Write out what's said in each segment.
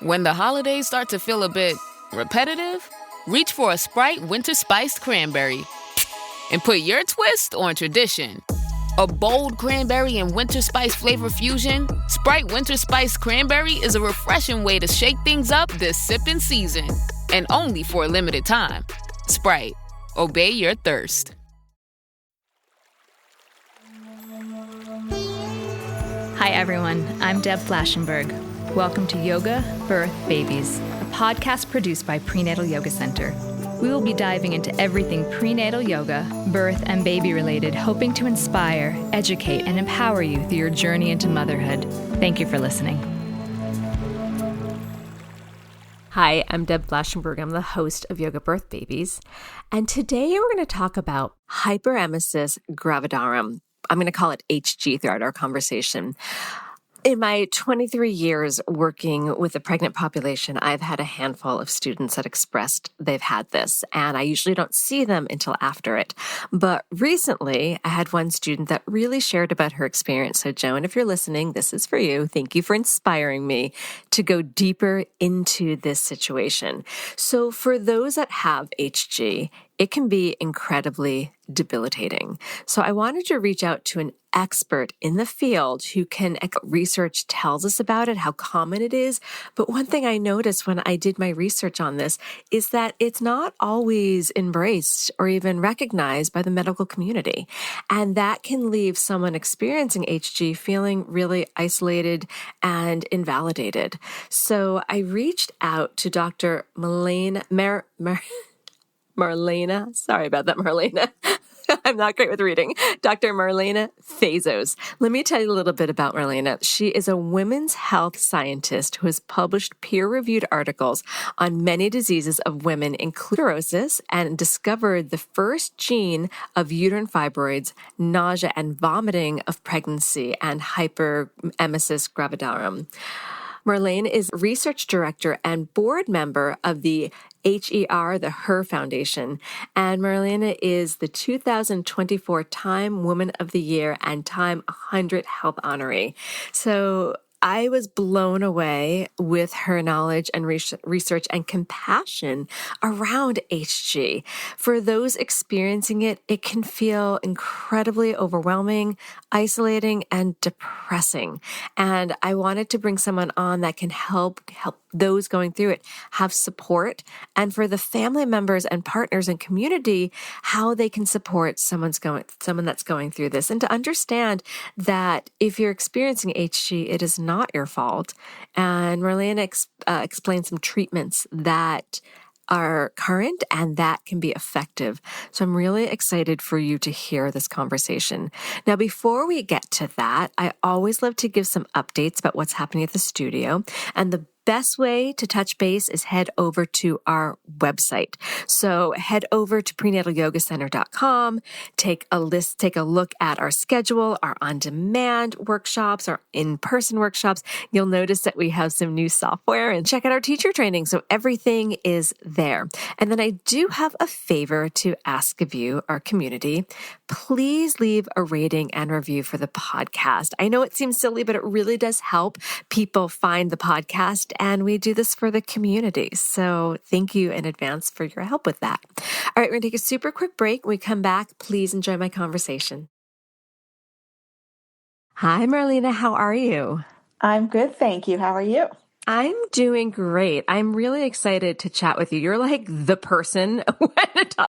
When the holidays start to feel a bit repetitive, reach for a Sprite Winter Spiced Cranberry and put your twist on tradition. A bold cranberry and winter spice flavor fusion, Sprite Winter Spiced Cranberry is a refreshing way to shake things up this sipping season. And only for a limited time. Sprite, obey your thirst. Hi everyone, I'm Deb Flashenberg. Welcome to Yoga, Birth, Babies, a podcast produced by Prenatal Yoga Center. We will be diving into everything prenatal yoga, birth, and baby related, hoping to inspire, educate, and empower you through your journey into motherhood. Thank you for listening. Hi, I'm Deb Flashenberg. I'm the host of Yoga Birth Babies. And today we're going to talk about hyperemesis gravidarum. I'm going to call it HG throughout our conversation. In my 23 years working with the pregnant population, I've had a handful of students that expressed they've had this, and I usually don't see them until after it. But recently, I had one student that really shared about her experience. So, Joan, if you're listening, this is for you. Thank you for inspiring me to go deeper into this situation. So, for those that have HG, it can be incredibly debilitating. So I wanted to reach out to an expert in the field who can, research tells us about it, how common it is. But one thing I noticed when I did my research on this is that it's not always embraced or even recognized by the medical community. And that can leave someone experiencing HG feeling really isolated and invalidated. So I reached out to Dr. Marlena, sorry about that, Marlena. I'm not great with reading. Dr. Marlena Fejzo. Let me tell you a little bit about Marlena. She is a women's health scientist who has published peer-reviewed articles on many diseases of women, including fibroids, and discovered the first gene of uterine fibroids, nausea and vomiting of pregnancy, and hyperemesis gravidarum. Marlene is research director and board member of the HER Foundation, and Marlena is the 2024 Time Woman of the Year and Time 100 Health Honoree. So I was blown away with her knowledge and research and compassion around HG. For those experiencing it, it can feel incredibly overwhelming, isolating, and depressing. And I wanted to bring someone on that can help those going through it have support, and for the family members and partners and community, how they can support someone that's going through this, and to understand that if you're experiencing HG, it is not your fault. And Marlena explained some treatments that are current and that can be effective. So I'm really excited for you to hear this conversation. Now, before we get to that, I always love to give some updates about what's happening at the studio. And the best way to touch base is head over to our website. So head over to prenatalyogacenter.com, take a look at our schedule, our on-demand workshops, our in-person workshops. You'll notice that we have some new software, and check out our teacher training. So everything is there. And then I do have a favor to ask of you, our community. Please leave a rating and review for the podcast. I know it seems silly, but it really does help people find the podcast. And we do this for the community. So thank you in advance for your help with that. All right, we're going to take a super quick break. When we come back, please enjoy my conversation. Hi, Marlena. How are you? I'm good, thank you. How are you? I'm doing great. I'm really excited to chat with you. You're like the person when to talk.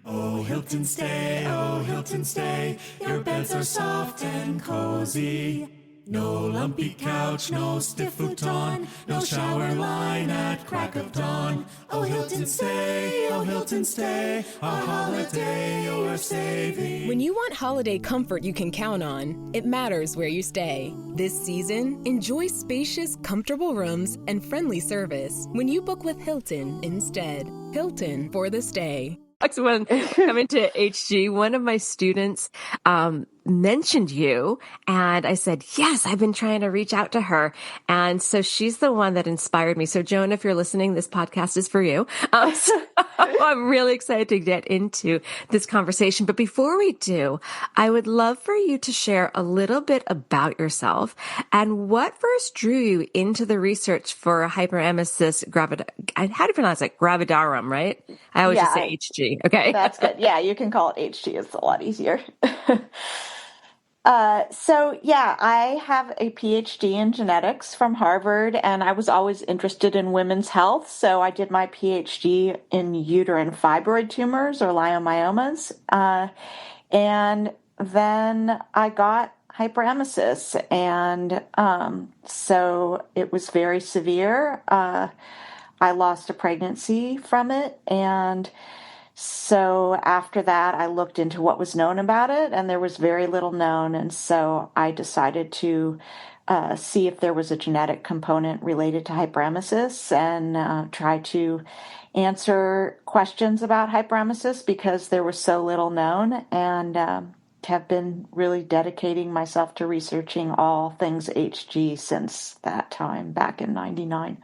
Oh, Hilton stay. Your beds are soft and cozy. No lumpy couch, no stiff futon, no shower line at crack of dawn. Oh, Hilton stay, a holiday you're saving. When you want holiday comfort you can count on, it matters where you stay. This season, enjoy spacious, comfortable rooms and friendly service when you book with Hilton instead. Hilton for the stay. When coming to HG, one of my students mentioned you, and I said, yes, I've been trying to reach out to her. And so she's the one that inspired me. So Joan, if you're listening, this podcast is for you. So I'm really excited to get into this conversation. But before we do, I would love for you to share a little bit about yourself and what first drew you into the research for hyperemesis how do you pronounce it? Gravidarum, right? I always just say HG. Okay. That's good. Yeah, you can call it HG. It's a lot easier. I have a PhD in genetics from Harvard, and I was always interested in women's health. So I did my PhD in uterine fibroid tumors or leiomyomas. And then I got hyperemesis, and so it was very severe. I lost a pregnancy from it, and so after that, I looked into what was known about it, and there was very little known. And so I decided to see if there was a genetic component related to hyperemesis and try to answer questions about hyperemesis because there was so little known, and have been really dedicating myself to researching all things HG since that time back in '99.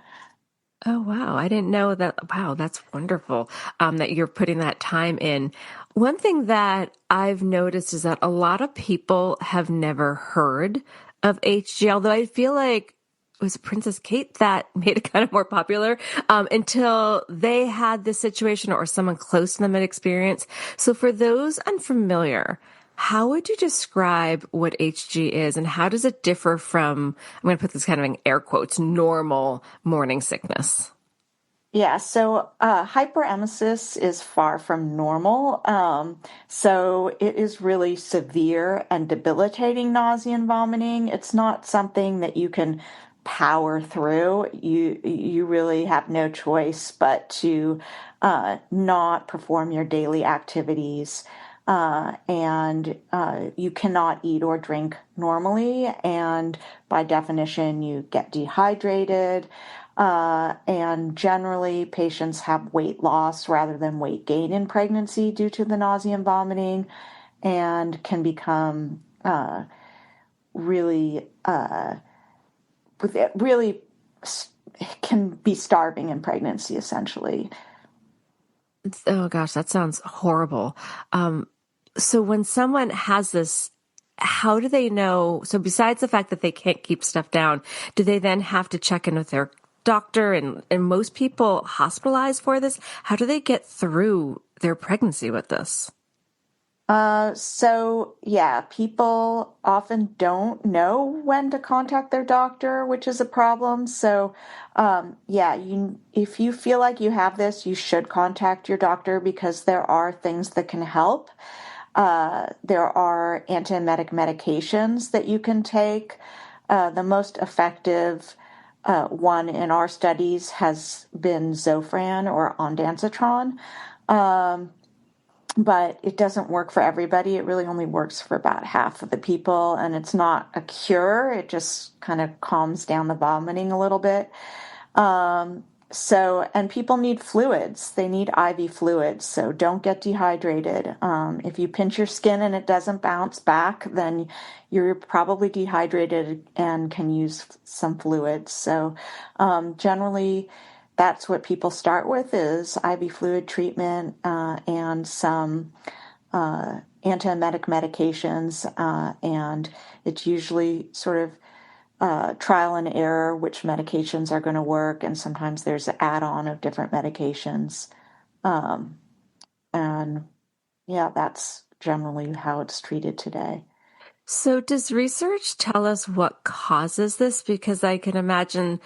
Oh, wow. I didn't know that. Wow, that's wonderful that you're putting that time in. One thing that I've noticed is that a lot of people have never heard of HG, although I feel like it was Princess Kate that made it kind of more popular until they had this situation or someone close to them had experienced. So for those unfamiliar, how would you describe what HG is, and how does it differ from, I'm going to put this kind of in air quotes, normal morning sickness? Yeah, so hyperemesis is far from normal. So it is really severe and debilitating nausea and vomiting. It's not something that you can power through. You really have no choice but to not perform your daily activities. And you cannot eat or drink normally, and by definition, you get dehydrated. And generally, patients have weight loss rather than weight gain in pregnancy due to the nausea and vomiting, and can become really can be starving in pregnancy, essentially. Oh gosh, that sounds horrible. So when someone has this, how do they know? So besides the fact that they can't keep stuff down, do they then have to check in with their doctor? And most people hospitalized for this. How do they get through their pregnancy with this? People often don't know when to contact their doctor, which is a problem. So, if you feel like you have this, you should contact your doctor because there are things that can help. There are antiemetic medications that you can take. The most effective one in our studies has been Zofran or ondansetron. But it doesn't work for everybody. It really only works for about half of the people, and it's not a cure. It just kind of calms down the vomiting a little bit. And people need fluids. They need IV fluids, so don't get dehydrated. If you pinch your skin and it doesn't bounce back, then you're probably dehydrated and can use some fluids. So generally, that's what people start with is IV fluid treatment and some antiemetic medications. And it's usually sort of trial and error which medications are going to work. And sometimes there's an add-on of different medications. That's generally how it's treated today. So does research tell us what causes this? Because I can imagine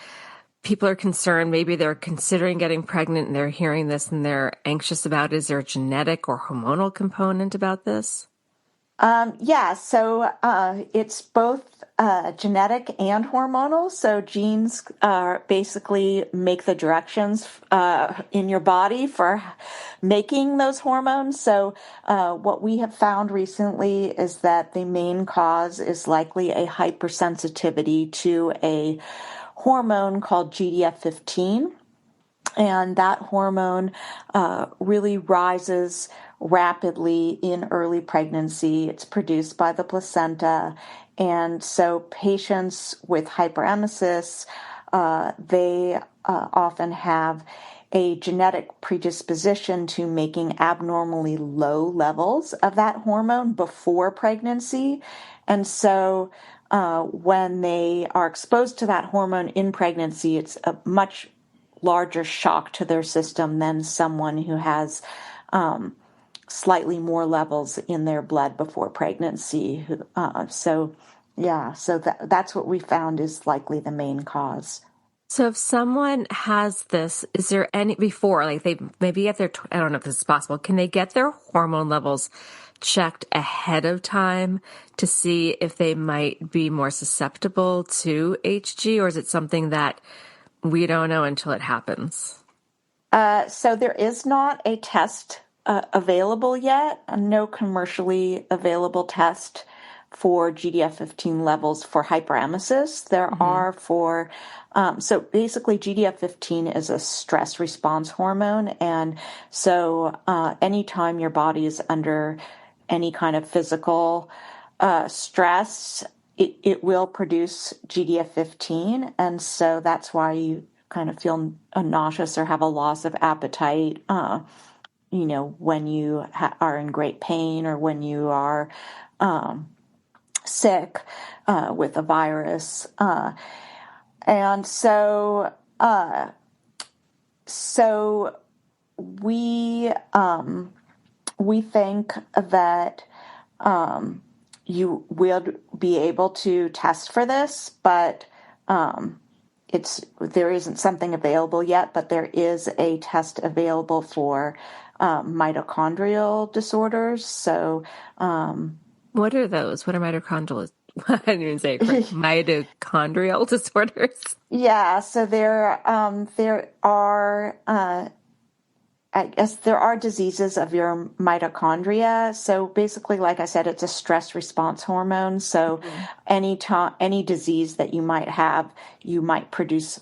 people are concerned, maybe they're considering getting pregnant and they're hearing this and they're anxious about it. Is there a genetic or hormonal component about this? It's both genetic and hormonal. So genes basically make the directions in your body for making those hormones. So what we have found recently is that the main cause is likely a hypersensitivity to a hormone called GDF15. And that hormone really rises rapidly in early pregnancy. It's produced by the placenta. And so patients with hyperemesis, they often have a genetic predisposition to making abnormally low levels of that hormone before pregnancy. And so when they are exposed to that hormone in pregnancy, it's a much larger shock to their system than someone who has slightly more levels in their blood before pregnancy. So that's what we found is likely the main cause. So if someone has this, is there any before, like they maybe get their, I don't know if this is possible, can they get their hormone levels checked ahead of time to see if they might be more susceptible to HG, or is it something that we don't know until it happens? So there is not a test available yet, no commercially available test for GDF-15 levels for hyperemesis. There are for, so basically GDF-15 is a stress response hormone. And so anytime your body is under any kind of physical stress, it will produce GDF-15. And so that's why you kind of feel nauseous or have a loss of appetite, when you are in great pain or when you are sick with a virus. And so we think that you will be able to test for this, but there isn't something available yet, but there is a test available for mitochondrial disorders. So, what are those? What are mitochondrial? I didn't even say it correct. Mitochondrial disorders. Yeah, so there are. I guess there are diseases of your mitochondria. So basically, like I said, it's a stress response hormone. So any disease that you might have, you might produce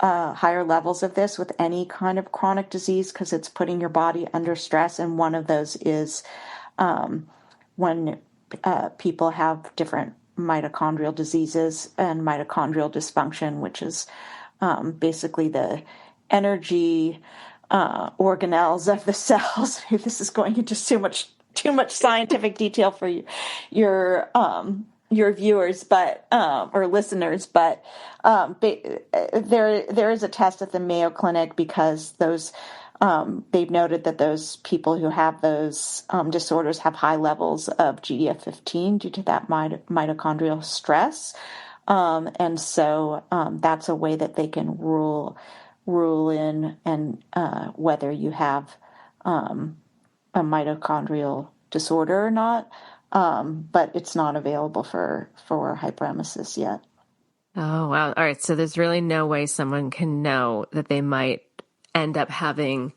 higher levels of this with any kind of chronic disease because it's putting your body under stress. And one of those is when people have different mitochondrial diseases and mitochondrial dysfunction, which is basically the energy organelles of the cells. This is going into too much scientific detail for your viewers, but or listeners. But there is a test at the Mayo Clinic because those they've noted that those people who have those disorders have high levels of GDF-15 due to that mitochondrial stress, and so that's a way that they can rule in and whether you have a mitochondrial disorder or not, but it's not available for hyperemesis yet. Oh, wow. All right. So there's really no way someone can know that they might end up having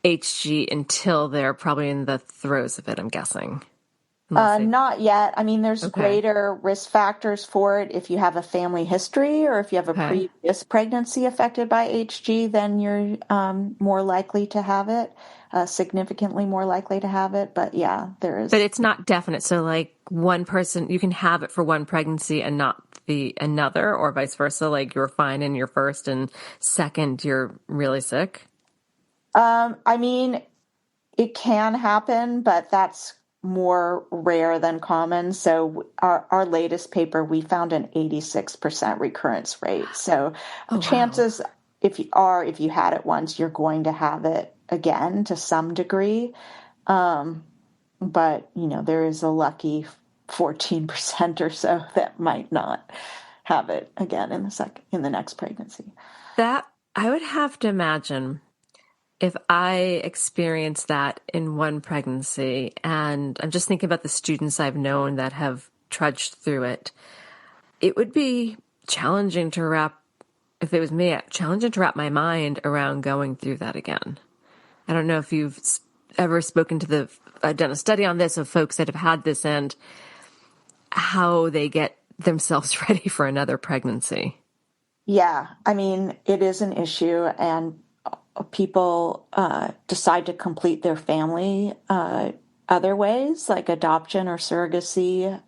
HG until they're probably in the throes of it, I'm guessing. Not yet. I mean, there's greater risk factors for it if you have a family history or if you have a previous pregnancy affected by HG, then you're more likely to have it, significantly more likely to have it. But yeah, there is. But it's not definite. So like one person, you can have it for one pregnancy and not the another, or vice versa. Like you're fine in your first and second, you're really sick. I mean, it can happen, but that's more rare than common. So our latest paper, we found an 86% recurrence rate. So chances, if you had it once, you're going to have it again to some degree. But there is a lucky 14% or so that might not have it again in the next pregnancy. That I would have to imagine. If I experienced that in one pregnancy, and I'm just thinking about the students I've known that have trudged through it, it would be challenging to wrap my mind around going through that again. I don't know if you've ever spoken to done a study on this of folks that have had this and how they get themselves ready for another pregnancy. Yeah, I mean, it is an issue, and people decide to complete their family other ways, like adoption or surrogacy.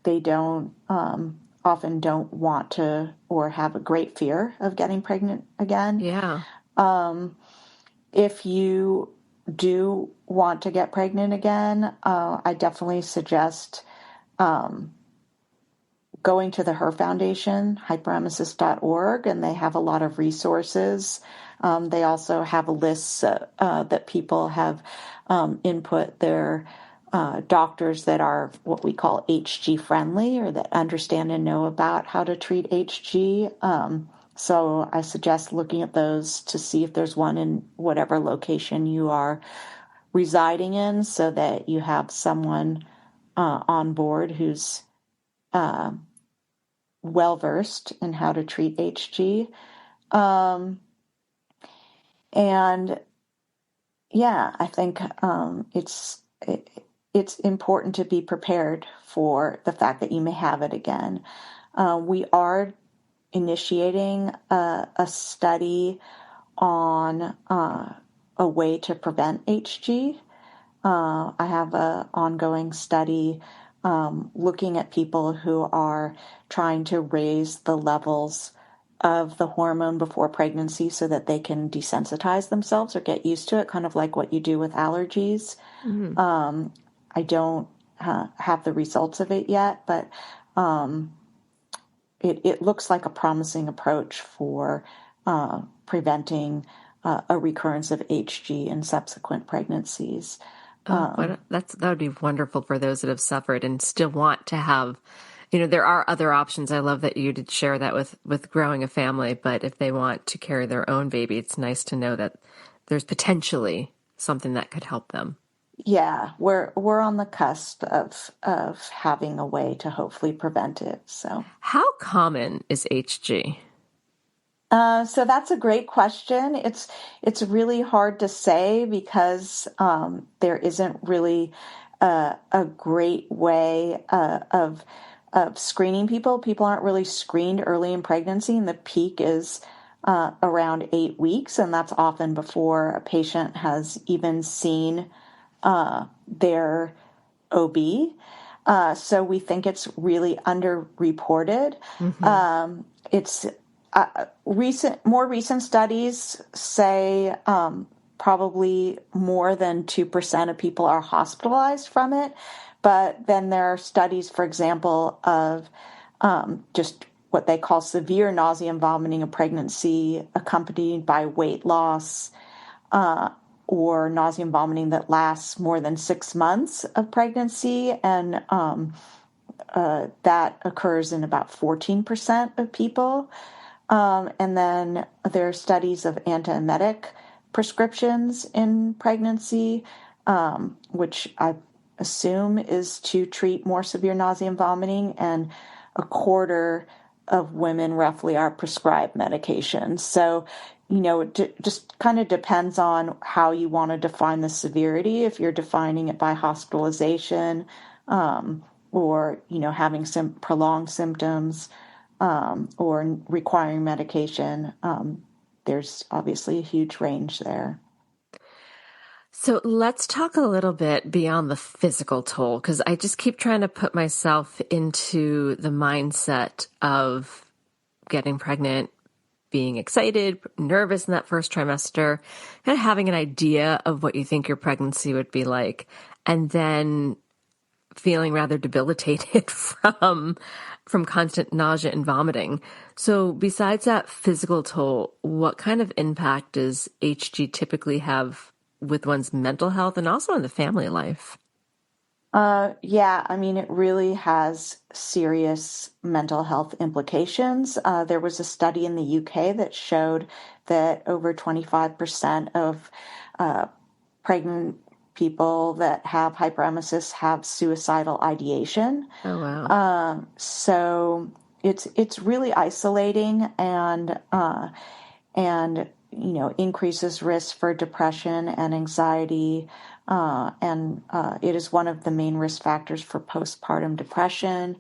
They don't often don't want to or have a great fear of getting pregnant again. Yeah. If you do want to get pregnant again, I definitely suggest going to the Her Foundation, hyperemesis.org, and they have a lot of resources. They also have lists that people have input their doctors that are what we call HG friendly, or that understand and know about how to treat HG. So I suggest looking at those to see if there's one in whatever location you are residing in, so that you have someone on board who's well-versed in how to treat HG. And yeah, I think it's important to be prepared for the fact that you may have it again. We are initiating a study on a way to prevent HG. I have an ongoing study looking at people who are trying to raise the levels of the hormone before pregnancy so that they can desensitize themselves or get used to it, kind of like what you do with allergies. Mm-hmm. I don't have the results of it yet, but it looks like a promising approach for preventing a recurrence of HG in subsequent pregnancies. That would be wonderful for those that have suffered and still want to have, there are other options. I love that you did share that with growing a family, but if they want to carry their own baby, it's nice to know that there's potentially something that could help them. Yeah, we're on the cusp of having a way to hopefully prevent it. So, how common is HG? So that's a great question. It's really hard to say because there isn't really a great way of screening people. People aren't really screened early in pregnancy, and the peak is around 8 weeks, and that's often before a patient has even seen their OB. So we think it's really underreported. Mm-hmm. It's more recent studies say probably more than 2% of people are hospitalized from it. But then there are studies, for example, of just what they call severe nausea and vomiting in pregnancy accompanied by weight loss, or nausea and vomiting that lasts more than 6 months of pregnancy. And that occurs in about 14% of people. And then there are studies of antiemetic prescriptions in pregnancy, which I assume is to treat more severe nausea and vomiting, and a quarter of women roughly are prescribed medications. So, it just kind of depends on how you want to define the severity. If you're defining it by hospitalization, or, having some prolonged symptoms, or requiring medication, there's obviously a huge range there. So let's talk a little bit beyond the physical toll, because I just keep trying to put myself into the mindset of getting pregnant, being excited, nervous in that first trimester, kind of having an idea of what you think your pregnancy would be like, and then feeling rather debilitated from constant nausea and vomiting. So besides that physical toll, what kind of impact does HG typically have with one's mental health and also in the family life? Yeah, I mean, it really has serious mental health implications. There was a study in the UK that showed that over 25% of pregnant people that have hyperemesis have suicidal ideation. Oh, wow. So it's really isolating and increases risk for depression and anxiety. And it is one of the main risk factors for postpartum depression.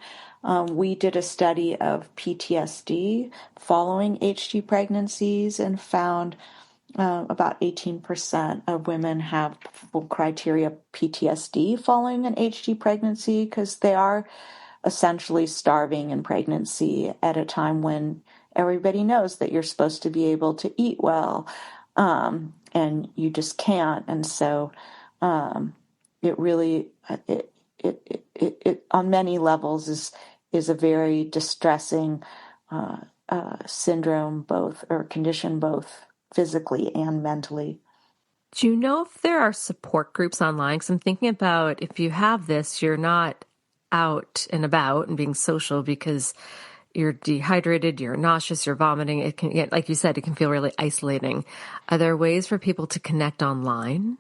We did a study of PTSD following HG pregnancies and found about 18% of women have full criteria PTSD following an HG pregnancy because they are essentially starving in pregnancy at a time when everybody knows that you're supposed to be able to eat well, and you just can't. And so it really, it on many levels is a very distressing syndrome, both or condition, both physically and mentally. Do you know if there are support groups online? Because I'm thinking about if you have this, you're not out and about and being social because you're dehydrated, you're nauseous, you're vomiting. It can get, like you said, it can feel really isolating. Are there ways for people to connect online?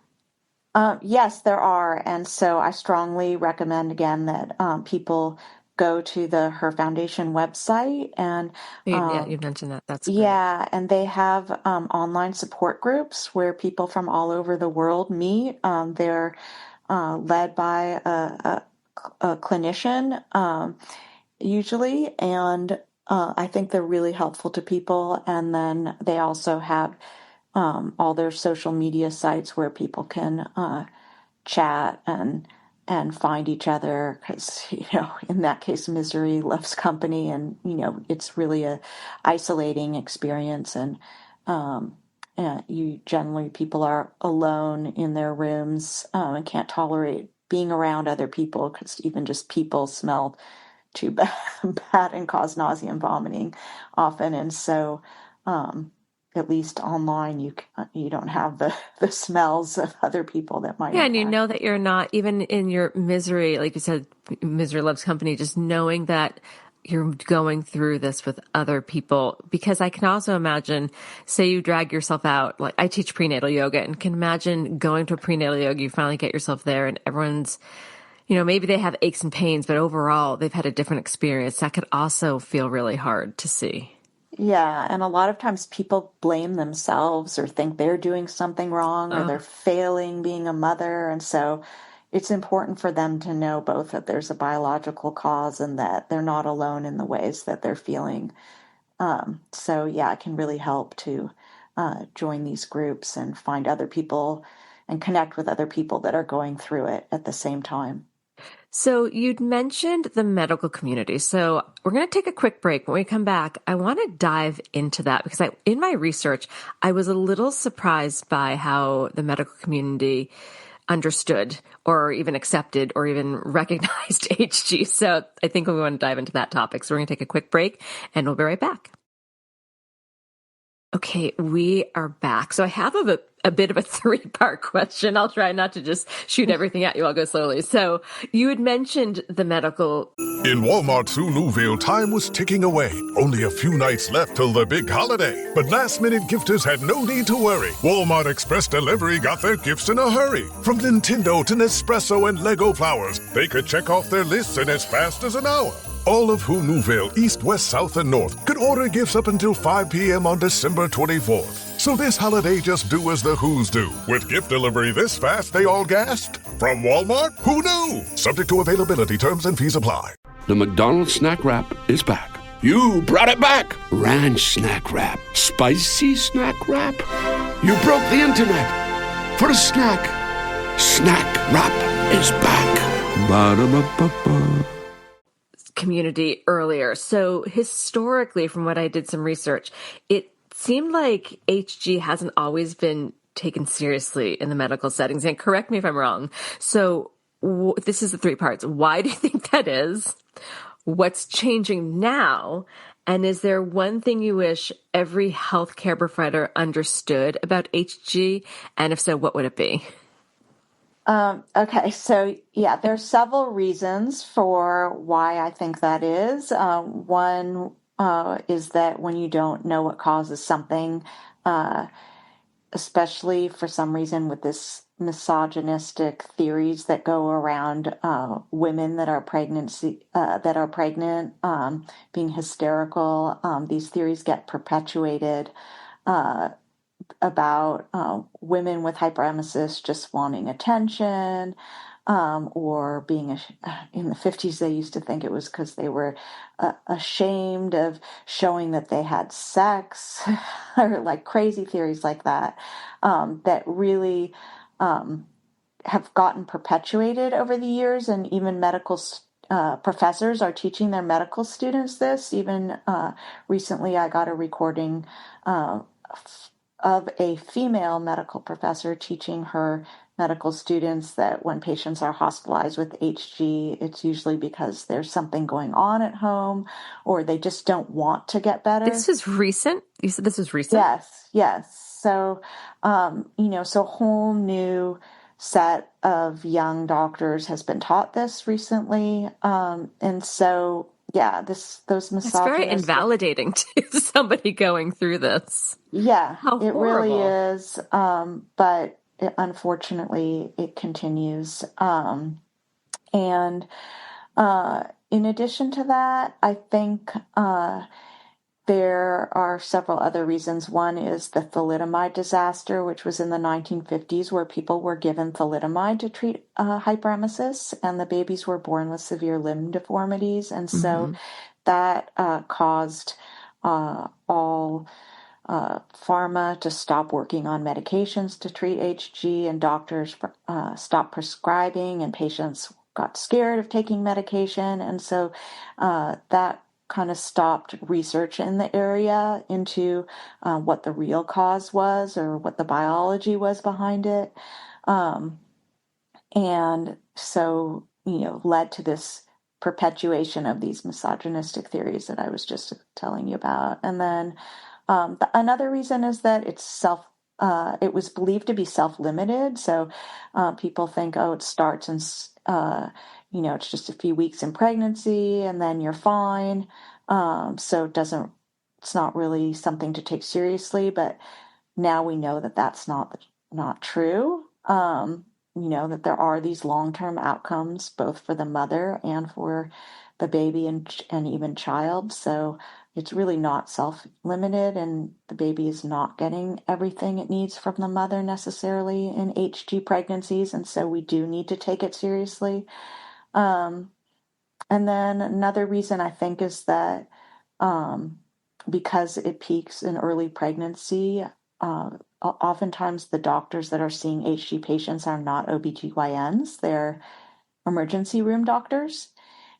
Yes, there are. And so I strongly recommend again that people go to the Her Foundation website and Yeah, you mentioned that. That's great. yeah, and they have online support groups where people from all over the world meet. They're led by a clinician usually, and I think they're really helpful to people. And then they also have all their social media sites where people can chat and find each other because, in that case, misery loves company, and, it's really a isolating experience. And people are alone in their rooms and can't tolerate being around other people because even just people smell too bad and cause nausea and vomiting often. And so, at least online, you don't have the smells of other people that might. Yeah, and you know that you're not, even in your misery, like you said, misery loves company, just knowing that you're going through this with other people. Because I can also imagine, say you drag yourself out, like I teach prenatal yoga, and can imagine going to a prenatal yoga, you finally get yourself there and everyone's, maybe they have aches and pains, but overall they've had a different experience. That could also feel really hard to see. Yeah, and a lot of times people blame themselves or think they're doing something wrong or they're failing being a mother. And so it's important for them to know both that there's a biological cause and that they're not alone in the ways that they're feeling. So yeah, it can really help to join these groups and find other people and connect with other people that are going through it at the same time. So you'd mentioned the medical community. So we're going to take a quick break. When we come back, I want to dive into that because in my research, I was a little surprised by how the medical community understood or even accepted or even recognized HG. So I think we want to dive into that topic. So we're going to take a quick break and we'll be right back. Okay, we are back. So I have a bit of a three-part question. I'll try not to just shoot everything at you. I'll go slowly. So you had mentioned the medical. In Walmart's Huluville, time was ticking away. Only a few nights left till the big holiday. But last-minute gifters had no need to worry. Walmart Express Delivery got their gifts in a hurry. From Nintendo to Nespresso and Lego flowers, they could check off their lists in as fast as an hour. All of Huluville, East, West, South, and North, could order gifts up until 5 p.m. on December 24th. So this holiday, just do as the Who's do. With gift delivery this fast, they all gasped. From Walmart, who knew? Subject to availability, terms and fees apply. The McDonald's Snack Wrap is back. You brought it back. Ranch Snack Wrap. Spicy Snack Wrap. You broke the internet. For a snack. Snack Wrap is back. Ba-da-ba-ba-ba. Community earlier. So historically, from what I did some research, it seemed like HG hasn't always been taken seriously in the medical settings. And correct me if I'm wrong. So this is the three parts. Why do you think that is? What's changing now? And is there one thing you wish every healthcare provider understood about HG? And if so, what would it be? Okay, so yeah, there's several reasons for why I think that is. One is that when you don't know what causes something, especially for some reason with this misogynistic theories that go around women that are pregnant, being hysterical, these theories get perpetuated about women with hyperemesis just wanting attention, or being in the 50s, they used to think it was because they were ashamed of showing that they had sex, or like crazy theories like that, that really have gotten perpetuated over the years, and even medical professors are teaching their medical students this. Even recently, I got a recording of a female medical professor teaching her medical students that when patients are hospitalized with HG, it's usually because there's something going on at home, or they just don't want to get better. This is recent? You said this was recent? Yes. So, so a whole new set of young doctors has been taught this recently. And so, yeah, those misogynists. It's very invalidating to somebody going through this. Yeah, How it horrible. really is. But unfortunately, it continues. And in addition to that, I think there are several other reasons. One is the thalidomide disaster, which was in the 1950s, where people were given thalidomide to treat hyperemesis, and the babies were born with severe limb deformities. And so that caused all pharma to stop working on medications to treat HG, and doctors stopped prescribing, and patients got scared of taking medication. And so that kind of stopped research in the area into what the real cause was, or what the biology was behind it. And so, led to this perpetuation of these misogynistic theories that I was just telling you about. And then another reason is that it was believed to be self-limited. So people think, it starts and, it's just a few weeks in pregnancy and then you're fine. So it's not really something to take seriously, but now we know that that's not true. That there are these long-term outcomes, both for the mother and for the baby and even child. So it's really not self-limited, and the baby is not getting everything it needs from the mother necessarily in HG pregnancies. And so we do need to take it seriously. And then another reason I think is that because it peaks in early pregnancy, oftentimes the doctors that are seeing HG patients are not OBGYNs, they're emergency room doctors.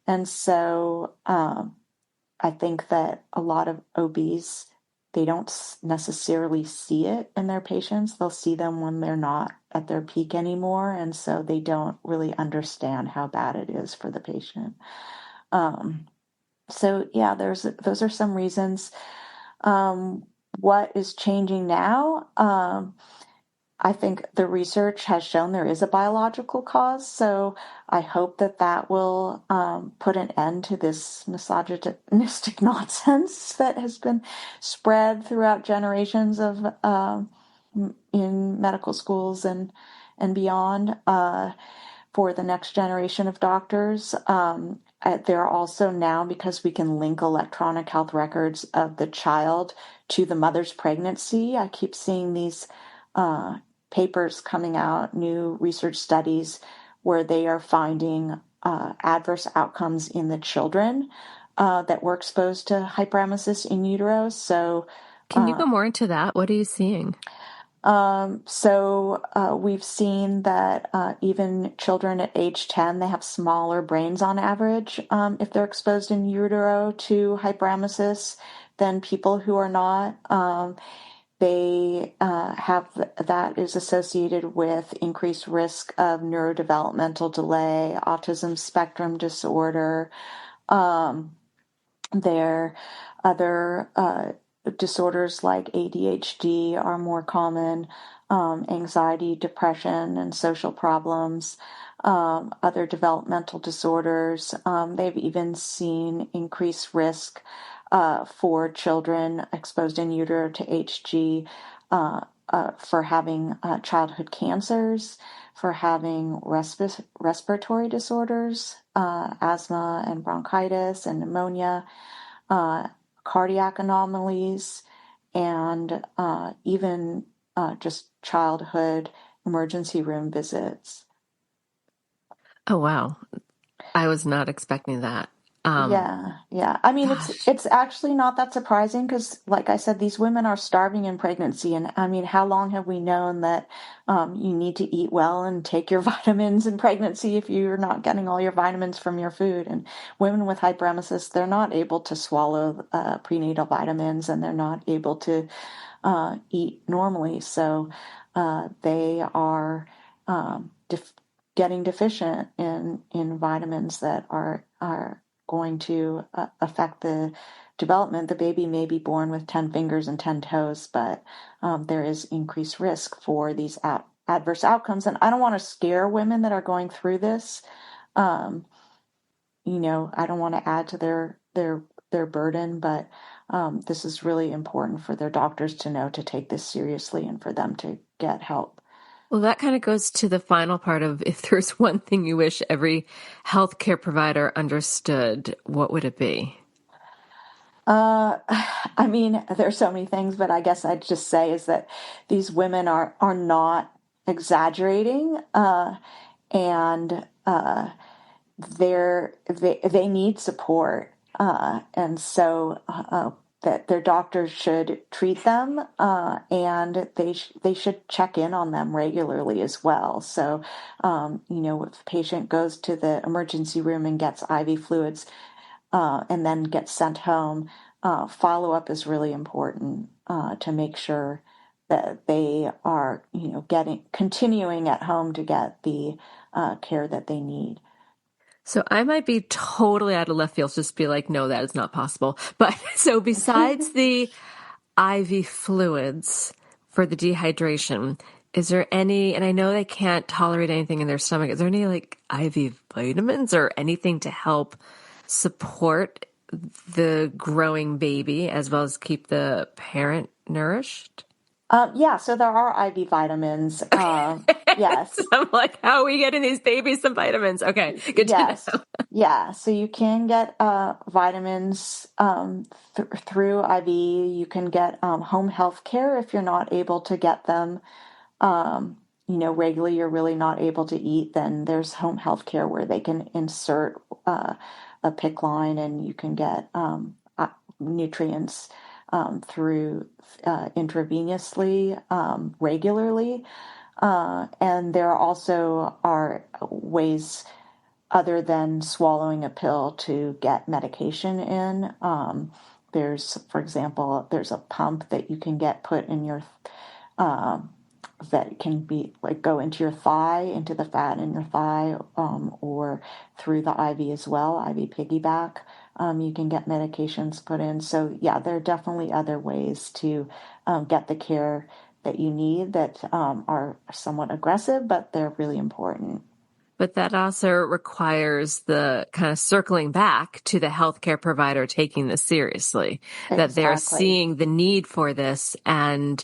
And so I think that a lot of OBs, they don't necessarily see it in their patients. They'll see them when they're not at their peak anymore. And so they don't really understand how bad it is for the patient. So yeah, those are some reasons. What is changing now? I think the research has shown there is a biological cause, so I hope that will put an end to this misogynistic nonsense that has been spread throughout generations of in medical schools and beyond for the next generation of doctors. There are also now, because we can link electronic health records of the child to the mother's pregnancy, I keep seeing these papers coming out, new research studies where they are finding adverse outcomes in the children that were exposed to hyperemesis in utero. So, can you go more into that? What are you seeing? We've seen that even children at age 10, they have smaller brains on average if they're exposed in utero to hyperemesis than people who are not. They have that is associated with increased risk of neurodevelopmental delay, autism spectrum disorder. There other disorders like ADHD are more common, anxiety, depression, and social problems, other developmental disorders. They've even seen increased risk for children exposed in utero to HG for having childhood cancers, for having respiratory disorders, asthma and bronchitis and pneumonia, cardiac anomalies, and even just childhood emergency room visits. Oh, wow. I was not expecting that. Yeah. I mean, Gosh. it's actually not that surprising because, like I said, these women are starving in pregnancy, and I mean, how long have we known that you need to eat well and take your vitamins in pregnancy if you're not getting all your vitamins from your food? And women with hyperemesis, they're not able to swallow prenatal vitamins, and they're not able to eat normally, so they are getting deficient in vitamins that are going to affect the development. The baby may be born with 10 fingers and 10 toes, but there is increased risk for these adverse outcomes. And I don't want to scare women that are going through this. Um, I don't want to add to their burden, but this is really important for their doctors to know to take this seriously and for them to get help. Well, that kind of goes to the final part of if there's one thing you wish every healthcare provider understood, what would it be? I mean, there's so many things, but I guess I'd just say is that these women are not exaggerating, and they need support, and so that their doctors should treat them, and they should check in on them regularly as well. So, if a patient goes to the emergency room and gets IV fluids, and then gets sent home, follow up is really important to make sure that they are, continuing at home to get the care that they need. So I might be totally out of left field, just be like, no, that is not possible. But so besides the IV fluids for the dehydration, is there any, and I know they can't tolerate anything in their stomach, is there any like IV vitamins or anything to help support the growing baby as well as keep the parent nourished? So there are IV vitamins. Yes. I'm like, how are we getting these babies some vitamins? Okay, good to know. Yeah. So you can get vitamins through IV. You can get home health care if you're not able to get them. Regularly, you're really not able to eat. Then there's home health care where they can insert a PICC line, and you can get nutrients through intravenously regularly. And there also are ways other than swallowing a pill to get medication in. For example, there's a pump that you can get put in your, that can be like go into your thigh, into the fat in your thigh, or through the IV as well, IV piggyback. You can get medications put in. So yeah, there are definitely other ways to get the care that you need that are somewhat aggressive, but they're really important. But that also requires the kind of circling back to the healthcare provider taking this seriously, that they're seeing the need for this and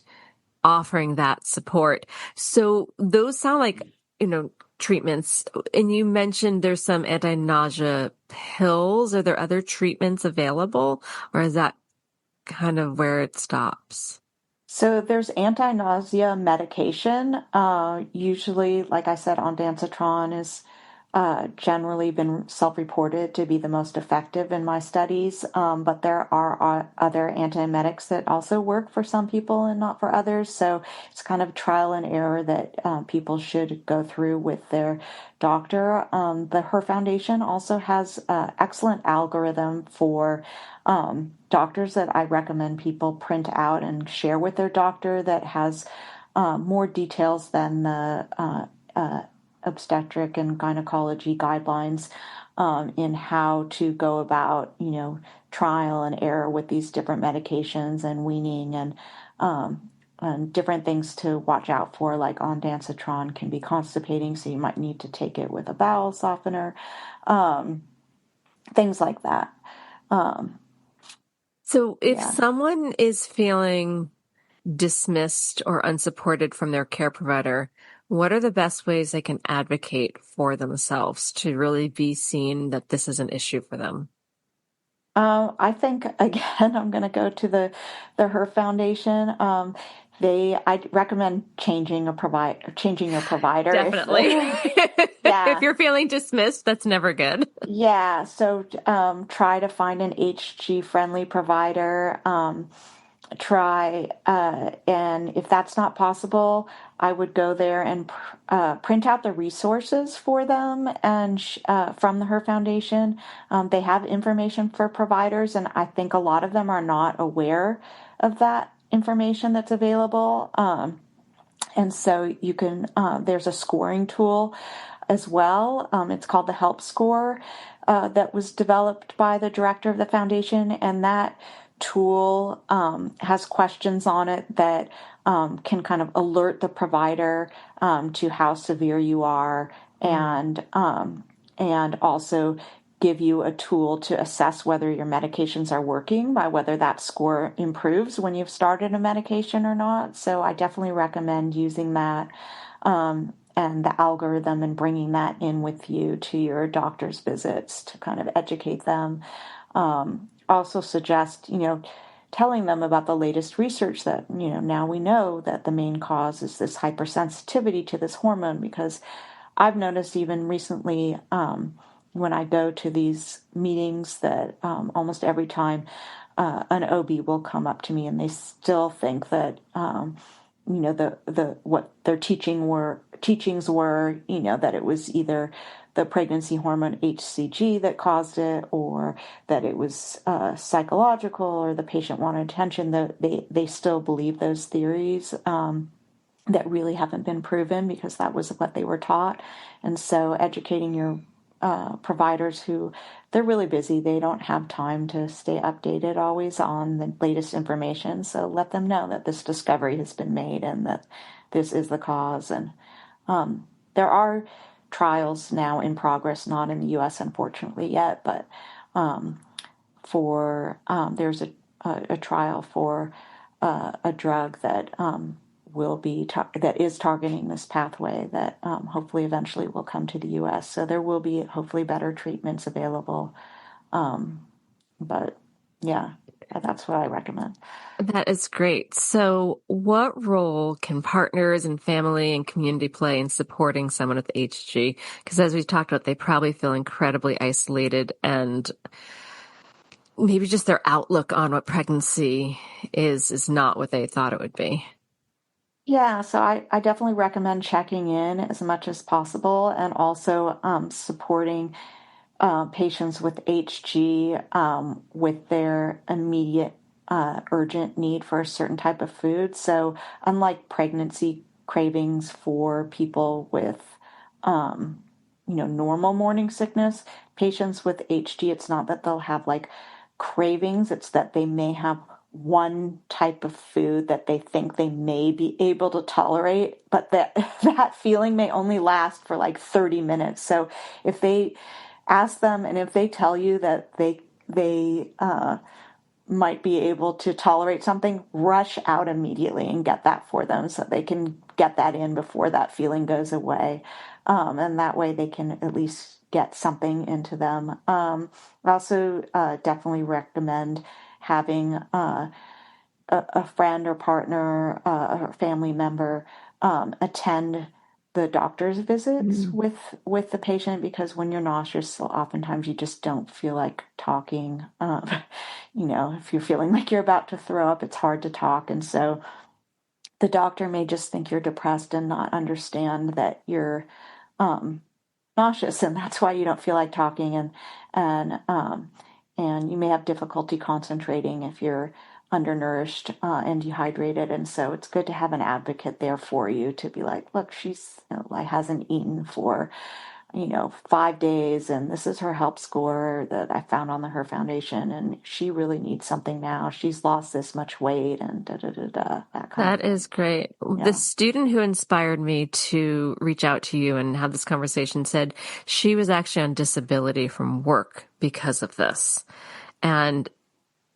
offering that support. So those sound like, treatments. And you mentioned there's some anti-nausea pills. Are there other treatments available, or is that kind of where it stops? So there's anti-nausea medication. Usually, like I said, ondansetron is generally been self-reported to be the most effective in my studies. But there are other antiemetics that also work for some people and not for others. So it's kind of trial and error that people should go through with their doctor. The Her Foundation also has an excellent algorithm for doctors that I recommend people print out and share with their doctor that has more details than the obstetric and gynecology guidelines in how to go about, trial and error with these different medications and weaning and different things to watch out for, like ondansetron can be constipating, so you might need to take it with a bowel softener, things like that. So if someone is feeling dismissed or unsupported from their care provider, what are the best ways they can advocate for themselves to really be seen that this is an issue for them? I think, again, I'm going to go to the Her Foundation. I'd recommend changing your provider. Definitely. Yeah. If you're feeling dismissed, that's never good. Yeah. So try to find an HG friendly provider. And if that's not possible, I would go there and print out the resources for them and from the Her Foundation. They have information for providers, and I think a lot of them are not aware of that information that's available. And so you can, there's a scoring tool as well. It's called the Help Score that was developed by the director of the foundation. And that tool has questions on it that can kind of alert the provider to how severe you are and also give you a tool to assess whether your medications are working by whether that score improves when you've started a medication or not. So I definitely recommend using that and the algorithm and bringing that in with you to your doctor's visits to kind of educate them. Also suggest, telling them about the latest research that, now we know that the main cause is this hypersensitivity to this hormone, because I've noticed even recently, when I go to these meetings that almost every time an OB will come up to me and they still think that what their teachings were that it was either the pregnancy hormone HCG that caused it, or that it was psychological, or the patient wanted attention. They still believe those theories that really haven't been proven because that was what they were taught. And so educating your providers who they're really busy. They don't have time to stay updated always on the latest information. So let them know that this discovery has been made and that this is the cause. And there are trials now in progress, not in the U.S. unfortunately yet, but there's a trial for a drug that that is targeting this pathway that hopefully eventually will come to the U.S. So there will be hopefully better treatments available. But yeah, that's what I recommend. That is great. So what role can partners and family and community play in supporting someone with HG? Because as we talked about, they probably feel incredibly isolated, and maybe just their outlook on what pregnancy is not what they thought it would be. Yeah, so I definitely recommend checking in as much as possible, and also supporting patients with HG with their immediate urgent need for a certain type of food. So unlike pregnancy cravings for people with normal morning sickness, patients with HG, it's not that they'll have like cravings, it's that they may have one type of food that they think they may be able to tolerate, but that feeling may only last for like 30 minutes. So if they ask them, and if they tell you that they might be able to tolerate something, rush out immediately and get that for them so they can get that in before that feeling goes away. And that way they can at least get something into them. I also definitely recommend having a friend or partner or family member attend the doctor's visits with the patient, because when you're nauseous, oftentimes you just don't feel like talking. If you're feeling like you're about to throw up, it's hard to talk. And so the doctor may just think you're depressed and not understand that you're nauseous, and that's why you don't feel like talking. And you may have difficulty concentrating if you're undernourished and dehydrated. And so it's good to have an advocate there for you to be like, look, she's hasn't eaten for 5 days, and this is her help score that I found on the Her Foundation, and she really needs something now. She's lost this much weight, and That is great. Yeah. The student who inspired me to reach out to you and have this conversation said she was actually on disability from work because of this. And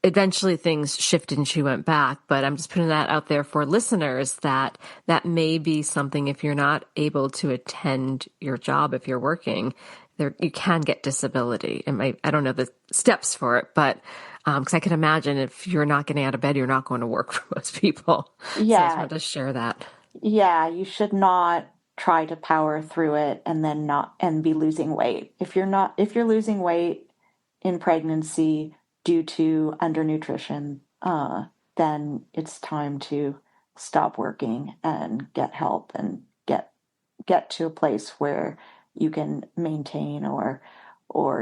eventually things shifted and she went back, but I'm just putting that out there for listeners that may be something. If you're not able to attend your job, if you're working there, you can get disability. I don't know the steps for it, but Because I can imagine if you're not getting out of bed, you're not going to work for most people. So I just wanted to share that. Yeah, you should not try to power through it and then not and be losing weight. If you're losing weight in pregnancy due to undernutrition, then it's time to stop working and get help and get to a place where you can maintain or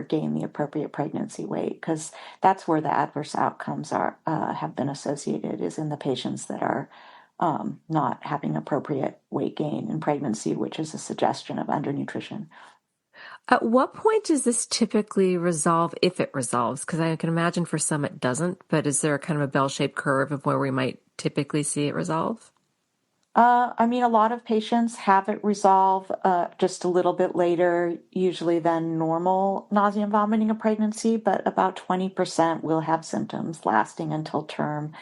gain the appropriate pregnancy weight, because that's where the adverse outcomes are have been associated, is in the patients that are not having appropriate weight gain in pregnancy, which is a suggestion of undernutrition. At what point does this typically resolve, if it resolves? Because I can imagine for some it doesn't, but is there kind of a bell-shaped curve of where we might typically see it resolve? I mean, a lot of patients have it resolve just a little bit later, usually than normal nausea and vomiting in pregnancy, but about 20% will have symptoms lasting until term.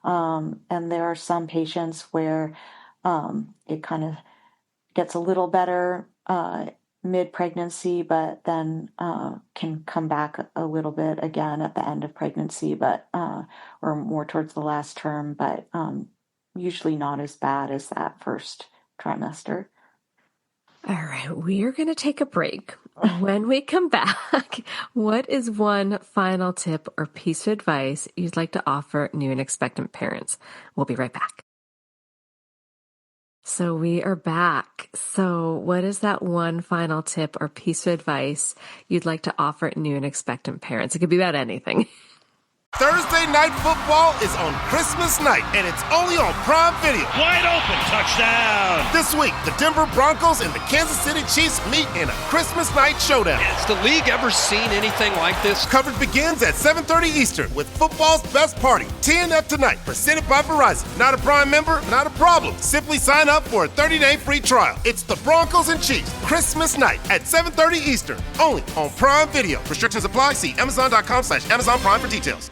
And there are some patients where it kind of gets a little better mid-pregnancy, but then can come back a little bit again at the end of pregnancy, but or more towards the last term, but usually not as bad as that first trimester. All right, we are going to take a break. When we come back, what is one final tip or piece of advice you'd like to offer new and expectant parents? We'll be right back. So we are back. So what is that one final tip or piece of advice you'd like to offer new and expectant parents? It could be about anything. Thursday Night Football is on Christmas night, and it's only on Prime Video. Wide open, touchdown! This week, the Denver Broncos and the Kansas City Chiefs meet in a Christmas night showdown. Has the league ever seen anything like this? Coverage begins at 7:30 Eastern with football's best party, TNF Tonight, presented by Verizon. Not a Prime member? Not a problem. Simply sign up for a 30-day free trial. It's the Broncos and Chiefs Christmas night at 7:30 Eastern, only on Prime Video. Restrictions apply. See Amazon.com/Amazon Prime for details.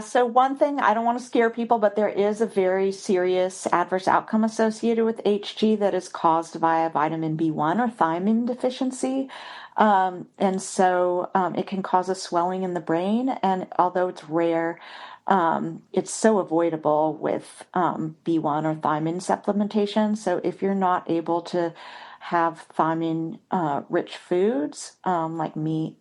So one thing, I don't want to scare people, but there is a very serious adverse outcome associated with HG that is caused via vitamin B1 or thiamine deficiency. And so it can cause a swelling in the brain. And although it's rare, it's so avoidable with B1 or thiamine supplementation. So if you're not able to have thiamine rich foods like meat,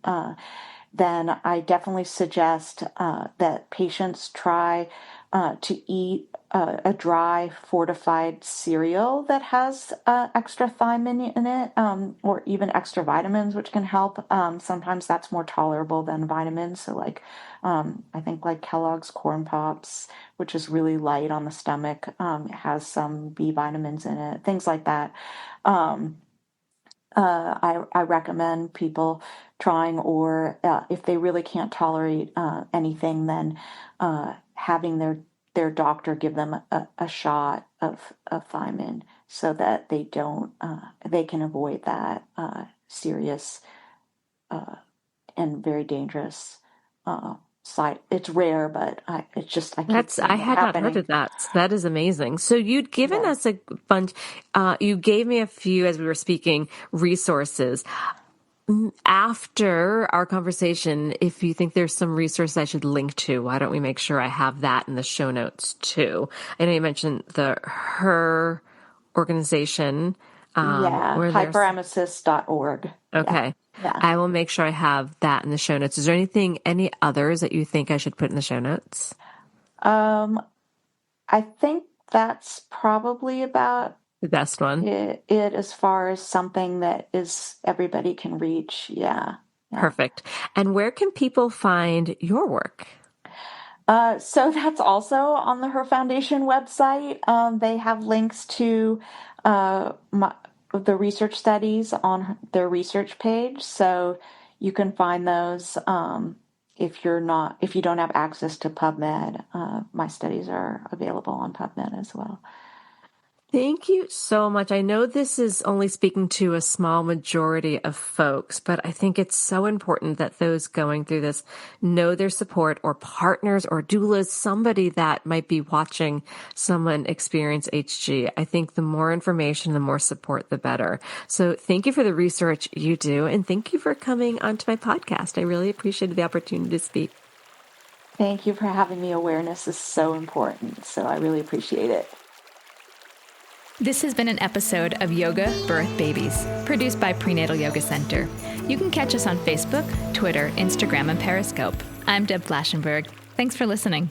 then I definitely suggest that patients try to eat a dry fortified cereal that has extra thiamine in it, or even extra vitamins, which can help. Sometimes that's more tolerable than vitamins. So I think like Kellogg's Corn Pops, which is really light on the stomach, it has some B vitamins in it, things like that. I recommend people trying, or if they really can't tolerate anything, then having their doctor give them a shot of thiamine so that they can avoid that serious and very dangerous side. It's rare, but I had not heard of that. So that is amazing. So you'd given us a bunch. You gave me a few, as we were speaking, resources. After our conversation, if you think there's some resource I should link to, why don't we make sure I have that in the show notes too? I know you mentioned her organization. Hyperemesis.org. Okay. Yeah. I will make sure I have that in the show notes. Is there any others that you think I should put in the show notes? I think that's probably about the best one. It as far as something that is everybody can reach. Yeah. Perfect. And where can people find your work? So that's also on the Her Foundation website. They have links to the research studies on their research page, so you can find those if you don't have access to PubMed. My studies are available on PubMed as well. Thank you so much. I know this is only speaking to a small majority of folks, but I think it's so important that those going through this know their support, or partners or doulas, somebody that might be watching someone experience HG. I think the more information, the more support, the better. So thank you for the research you do, and thank you for coming onto my podcast. I really appreciated the opportunity to speak. Thank you for having me. Awareness is so important, so I really appreciate it. This has been an episode of Yoga, Birth, Babies, produced by Prenatal Yoga Center. You can catch us on Facebook, Twitter, Instagram, and Periscope. I'm Deb Flaschenberg. Thanks for listening.